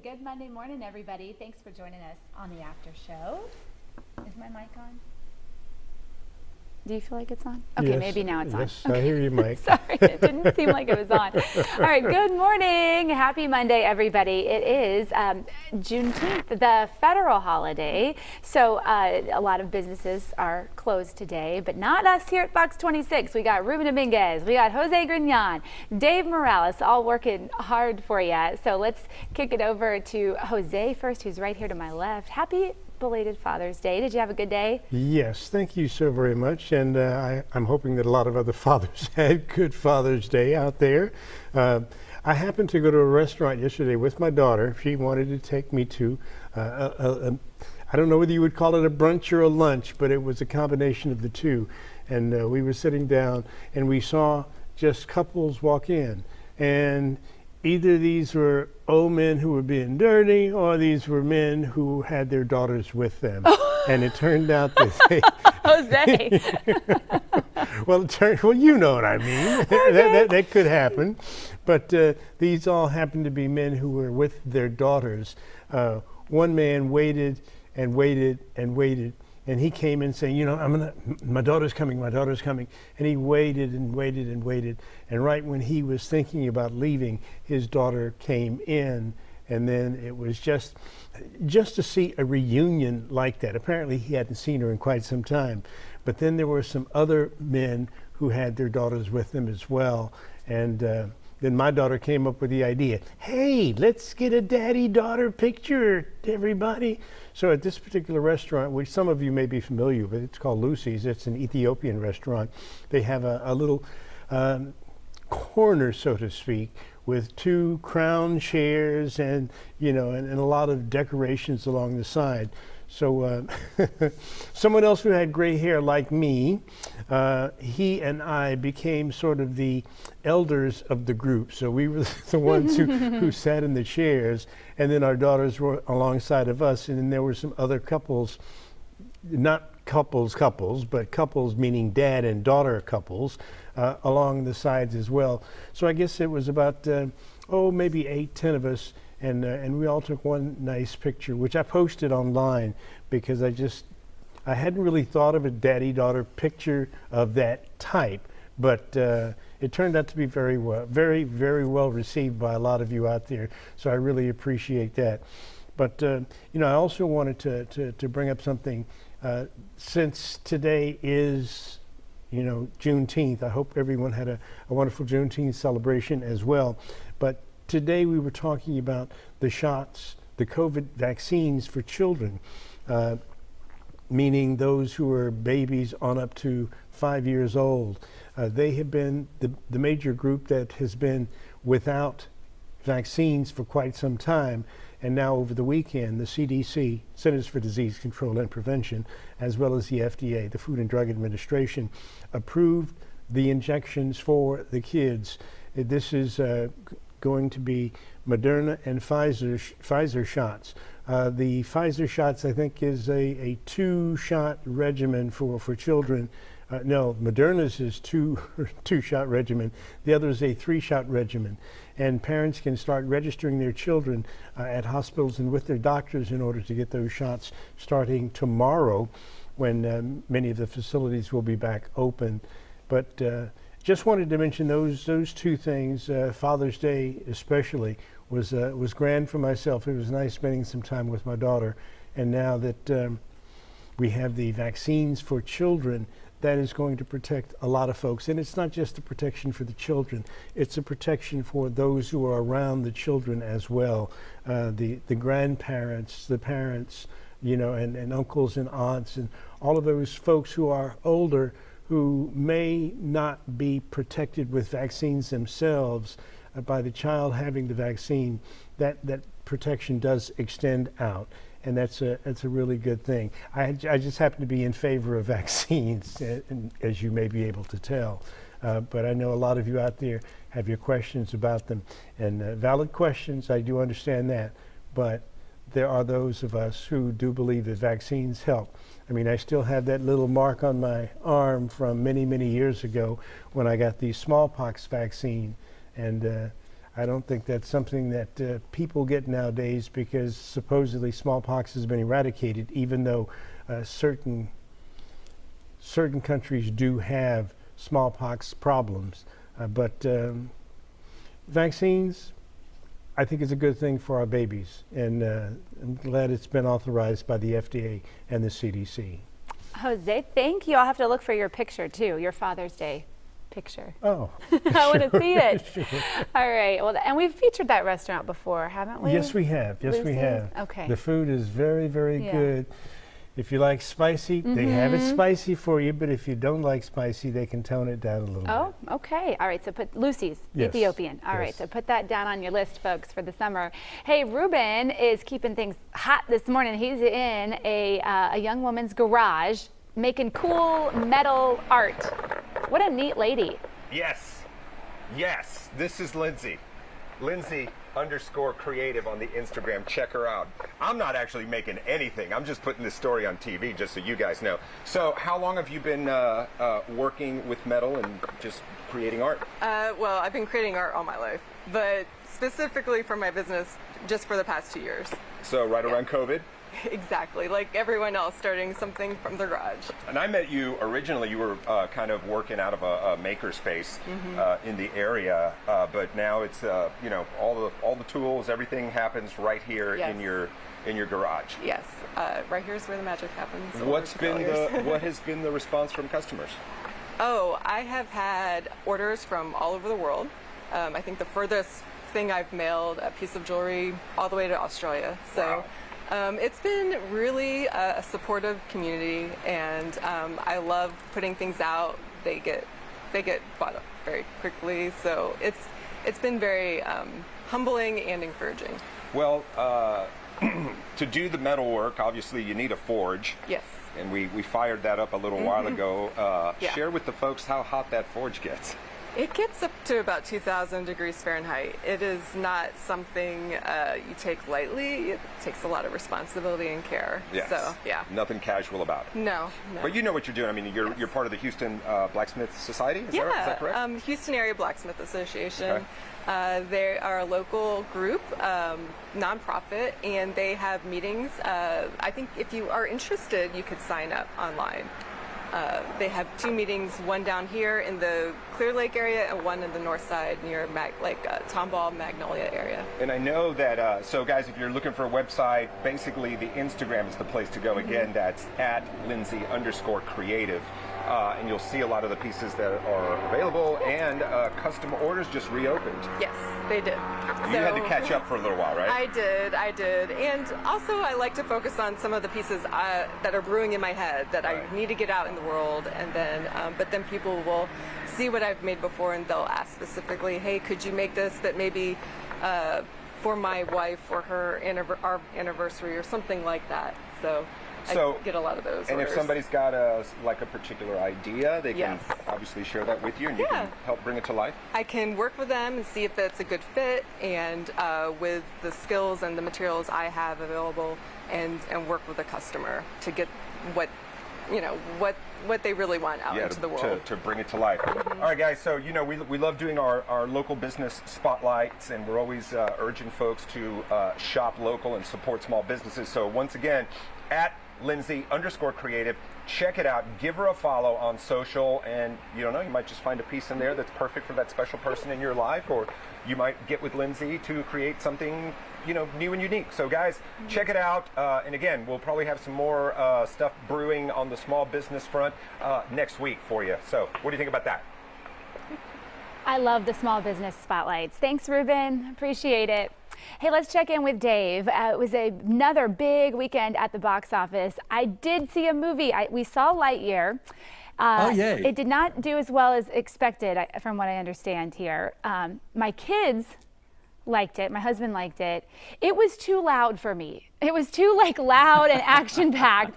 Good Monday morning, everybody. Thanks for joining us on the after show. Is my mic on? Do you feel like it's on? Okay, yes, maybe now it's on. Yes, I hear you, Mike. Sorry, it didn't seem like it was on. All right, good morning. Happy Monday, everybody. It is Juneteenth, the federal holiday. So a lot of businesses are closed today, but not us here at Fox 26. We got Ruben Dominguez, we got Jose Grignon, Dave Morales, all working hard for you. So let's kick it over to Jose first, who's right here to my left. Happy belated Father's Day. Did you have a good day? Yes, thank you so very much. And I'm hoping that a lot of other fathers had good Father's Day out there. I happened to go to a restaurant yesterday with my daughter. She wanted to take me to, I don't know whether you would call it a brunch or a lunch, but it was a combination of the two. And we were sitting down and we saw just couples walk in. And either these were old men who were being dirty or these were men who had their daughters with them. And it turned out that they... Jose! Well, you know what I mean. Okay. that could happen. But these all happened to be men who were with their daughters. One man waited and waited and waited. And he came in saying, my daughter's coming. And he waited and waited and waited. And right when he was thinking about leaving, his daughter came in. And then it was just to see a reunion like that. Apparently he hadn't seen her in quite some time. But then there were some other men who had their daughters with them as well. And then my daughter came up with the idea, hey, let's get a daddy-daughter picture, everybody. So at this particular restaurant, which some of you may be familiar with, it's called Lucy's. It's an Ethiopian restaurant. They have a little corner, so to speak, with two crown chairs and, and a lot of decorations along the side. So someone else who had gray hair like me, he and I became sort of the elders of the group. So we were the ones who sat in the chairs, and then our daughters were alongside of us, and then there were some other couples, not couples, but couples meaning dad and daughter couples, along the sides as well. So I guess it was about, maybe 8-10 of us. And we all took one nice picture, which I posted online because I hadn't really thought of a daddy-daughter picture of that type, but it turned out to be very, very well received by a lot of you out there. So I really appreciate that. But I also wanted to bring up something. Since today is, Juneteenth, I hope everyone had a wonderful Juneteenth celebration as well. But today we were talking about the shots, the COVID vaccines for children, meaning those who are babies on up to 5 years old. They have been the major group that has been without vaccines for quite some time. And now over the weekend, the CDC, Centers for Disease Control and Prevention, as well as the FDA, the Food and Drug Administration, approved the injections for the kids. This is going to be Moderna and Pfizer shots. The Pfizer shots, I think, is a 2-shot regimen for children. No, Moderna's is two-shot regimen. The other is a 3-shot regimen. And parents can start registering their children at hospitals and with their doctors in order to get those shots starting tomorrow when many of the facilities will be back open. But just wanted to mention those two things. Father's Day especially was grand for myself. It was nice spending some time with my daughter. And now that we have the vaccines for children, that is going to protect a lot of folks. And it's not just a protection for the children, it's a protection for those who are around the children as well. The grandparents, the parents, and uncles and aunts, and all of those folks who are older who may not be protected with vaccines themselves. By the child having the vaccine, that protection does extend out. And that's a really good thing. I just happen to be in favor of vaccines, as you may be able to tell. But I know a lot of you out there have your questions about them. And valid questions, I do understand that. But there are those of us who do believe that vaccines help. I mean, I still have that little mark on my arm from many, many years ago when I got the smallpox vaccine. And I don't think that's something that people get nowadays, because supposedly smallpox has been eradicated, even though certain countries do have smallpox problems. But vaccines, I think, is a good thing for our babies, and I'm glad it's been authorized by the FDA and the CDC. Jose, thank you. I'll have to look for your picture too, your Father's Day picture. Oh, I want to see it. Sure. All right. Well, and we've featured that restaurant before, haven't we? Yes, we have. Yes, we Lucy's? have. Okay. The food is very, very Yeah. good. If you like spicy, they have it spicy for you, but if you don't like spicy, they can tone it down a little Oh, bit. okay. All right. So put Lucy's, Yes. Ethiopian. All right. Yes. So put that down on your list, folks, for the summer. Hey, Ruben is keeping things hot this morning. He's in a young woman's garage making cool metal art. What a neat lady. Yes, yes, this is Lindsay. Lindsay_creative on the Instagram. Check her out. I'm not actually making anything. I'm just putting this story on TV just so you guys know. So how long have you been working with metal and just creating art? Well, I've been creating art all my life, but specifically for my business, just for the past 2 years. So right around COVID? Exactly, like everyone else, starting something from the garage. And I met you originally, you were kind of working out of a maker space in the area, but now it's, you know, all the tools, everything happens right here Yes. in your garage. Yes, right here's where the magic happens. What has been the response from customers? Oh, I have had orders from all over the world. I think the furthest thing I've mailed a piece of jewelry all the way to Australia. So. Wow. It's been really a supportive community, and I love putting things out. They get bought up very quickly, so it's been very humbling and encouraging. Well, to do the metal work, obviously you need a forge. Yes. And we fired that up a little while ago. Yeah. Share with the folks how hot that forge gets. It gets up to about 2,000 degrees Fahrenheit. It is not something you take lightly. It takes a lot of responsibility and care. Yes. So, yeah. Nothing casual about it. No. But you know what you're doing. I mean, you're part of the Houston Blacksmith Society. Is that correct? Houston Area Blacksmith Association. Okay. They are a local group, nonprofit, and they have meetings. I think if you are interested, you could sign up online. They have 2 meetings, one down here in the Clear Lake area and one in the north side near Tomball, Magnolia area. And I know that, so guys, if you're looking for a website, basically the Instagram is the place to go. Again, that's at Lindsay_creative. And you'll see a lot of the pieces that are available, and custom orders just reopened. Yes, they did. You had to catch up for a little while, right? I did. And also I like to focus on some of the pieces that are brewing in my head that Right. I need to get out in the world, and then, but then people will see what I've made before and they'll ask specifically, hey, could you make this that maybe for my wife for her our anniversary or something like that. So I get a lot of those And orders. if somebody's got a particular idea, they can Yes. obviously share that with you, and you can help bring it to life. I can work with them and see if that's a good fit, and with the skills and the materials I have available, and work with the customer to get what they really want out into the world. To bring it to life. All right, guys, so we love doing our local business spotlights, and we're always urging folks to shop local and support small businesses. So once again, at Lindsay_creative, check it out, give her a follow on social, and you don't know, you might just find a piece in there that's perfect for that special person in your life, or you might get with Lindsay to create something new and unique. So guys, check it out, and again, we'll probably have some more stuff brewing on the small business front next week for you. So what do you think about that? I love the small business spotlights. Thanks, Ruben. Appreciate it. Hey, let's check in with Dave. It was another big weekend at the box office. I did see a movie. We saw Lightyear. Oh, yay. It did not do as well as expected, from what I understand here. My kids liked it. My husband liked it. It was too loud for me. It was too loud and action packed.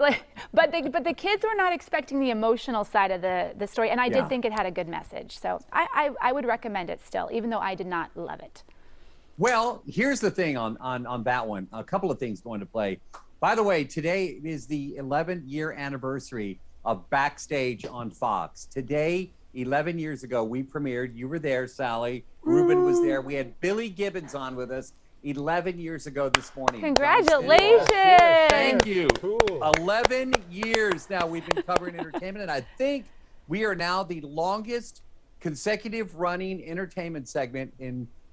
But the kids were not expecting the emotional side of the story, and I did think it had a good message. So I would recommend it still, even though I did not love it. Well, here's the thing on that one. A couple of things going to play. By the way, today is the 11th year anniversary of Backstage on Fox. Today 11 years ago, we premiered. You were there, Sally. Ruben was there. We had Billy Gibbons on with us 11 years ago this morning. Congratulations. Thank you. Cool. 11 years now we've been covering entertainment, and I think we are now the longest consecutive running entertainment segment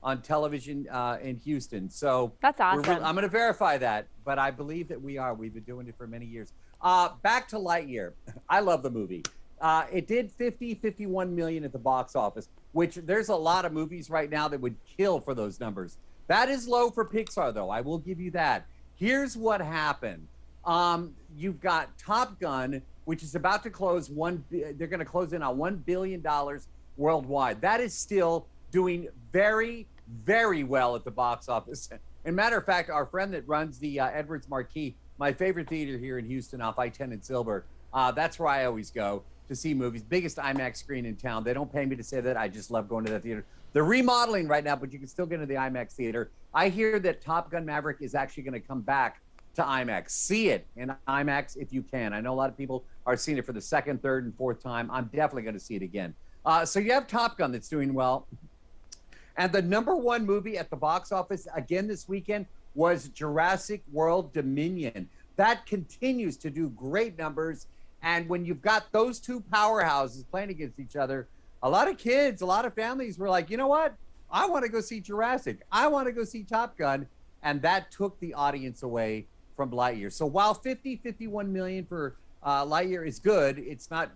on television in Houston. So That's awesome. I'm going to verify that, but I believe that we are. We've been doing it for many years. Back to Lightyear. I love the movie. It did 51 million at the box office, which there's a lot of movies right now that would kill for those numbers. That is low for Pixar, though. I will give you that. Here's what happened. You've got Top Gun, which is about to close they're going to close in on $1 billion worldwide. That is still doing very, very well at the box office. And matter of fact, our friend that runs the Edwards Marquee, my favorite theater here in Houston off I-10 and Silver, that's where I always go to see movies. Biggest IMAX screen in town. They don't pay me to say that. I just love going to that theater. They're remodeling right now, but you can still get into the IMAX theater. I hear that Top Gun Maverick is actually going to come back to IMAX. See it in IMAX if you can. I know a lot of people are seeing it for the second, third, and fourth time. I'm definitely going to see it again. So you have Top Gun that's doing well. And the number one movie at the box office again this weekend was Jurassic World Dominion. That continues to do great numbers. And when you've got those two powerhouses playing against each other, a lot of kids, a lot of families were like, you know what? I want to go see Jurassic. I want to go see Top Gun. And that took the audience away from Lightyear. So while 51 million for Lightyear is good, it's not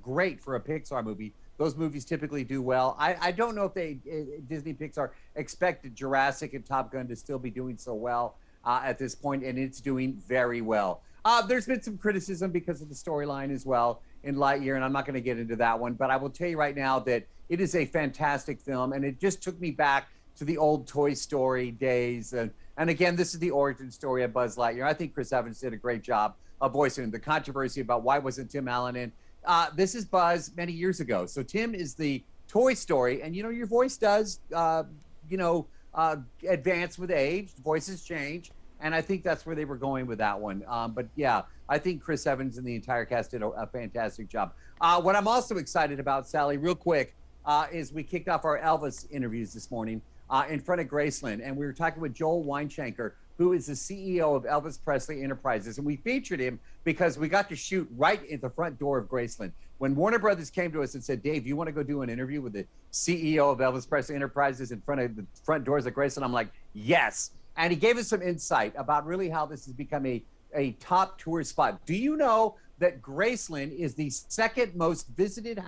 great for a Pixar movie. Those movies typically do well. I don't know if Disney Pixar expected Jurassic and Top Gun to still be doing so well at this point, and it's doing very well. There's been some criticism because of the storyline as well in Lightyear, and I'm not going to get into that one, but I will tell you right now that it is a fantastic film, and it just took me back to the old Toy Story days. And again, this is the origin story of Buzz Lightyear. I think Chris Evans did a great job of voicing him. The controversy about why wasn't Tim Allen in. This is Buzz many years ago. So Tim is the Toy Story, and your voice does, advance with age. Voices change, and I think that's where they were going with that one. But yeah, I think Chris Evans and the entire cast did a fantastic job. What I'm also excited about, Sally, real quick, is we kicked off our Elvis interviews this morning in front of Graceland, and we were talking with Joel Weinshanker, who is the CEO of Elvis Presley Enterprises. And we featured him because we got to shoot right at the front door of Graceland. When Warner Brothers came to us and said, Dave, you want to go do an interview with the CEO of Elvis Presley Enterprises in front of the front doors of Graceland? I'm like, yes. And he gave us some insight about really how this has become a top tourist spot. Do you know that Graceland is the second most visited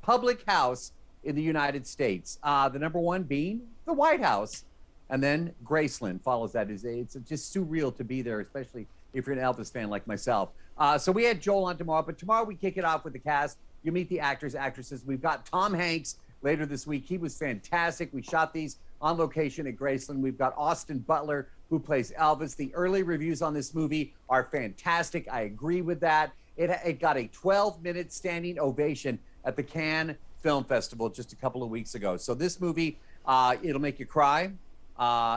public house in the United States? The number one being the White House. And then Graceland follows that. It's just surreal to be there, especially if you're an Elvis fan like myself. So we had Joel on tomorrow, but tomorrow we kick it off with the cast. You meet the actors, actresses. We've got Tom Hanks later this week. He was fantastic. We shot these on location at Graceland. We've got Austin Butler, who plays Elvis. The early reviews on this movie are fantastic. I agree with that. It got a 12-minute standing ovation at the Cannes Film Festival just a couple of weeks ago. So this movie, it'll make you cry.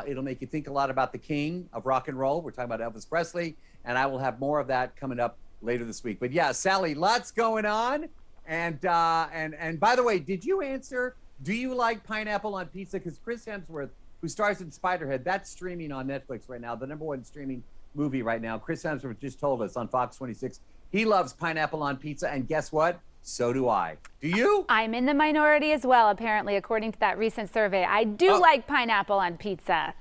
It'll make you think a lot about the king of rock and roll. We're talking about Elvis Presley, and I will have more of that coming up later this week. But yeah, Sally, lots going on. And by the way, did you answer, do you like pineapple on pizza? Because Chris Hemsworth, who stars in Spiderhead, that's streaming on Netflix right now, the number one streaming movie right now. Chris Hemsworth just told us on Fox 26, he loves pineapple on pizza, and guess what? So do I. Do you? I'm in the minority as well, apparently, according to that recent survey. I do like pineapple on pizza.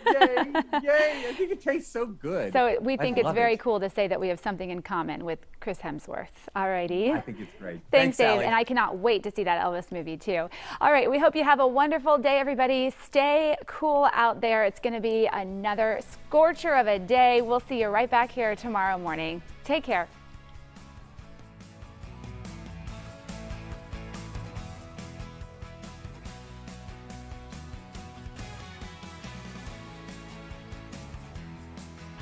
Yay, yay. I think it tastes so good. So we think it's very it. cool to say that we have something in common with Chris Hemsworth. All righty. I think it's great. Thanks, Dave. Sally. And I cannot wait to see that Elvis movie, too. All right. We hope you have a wonderful day, everybody. Stay cool out there. It's going to be another scorcher of a day. We'll see you right back here tomorrow morning. Take care.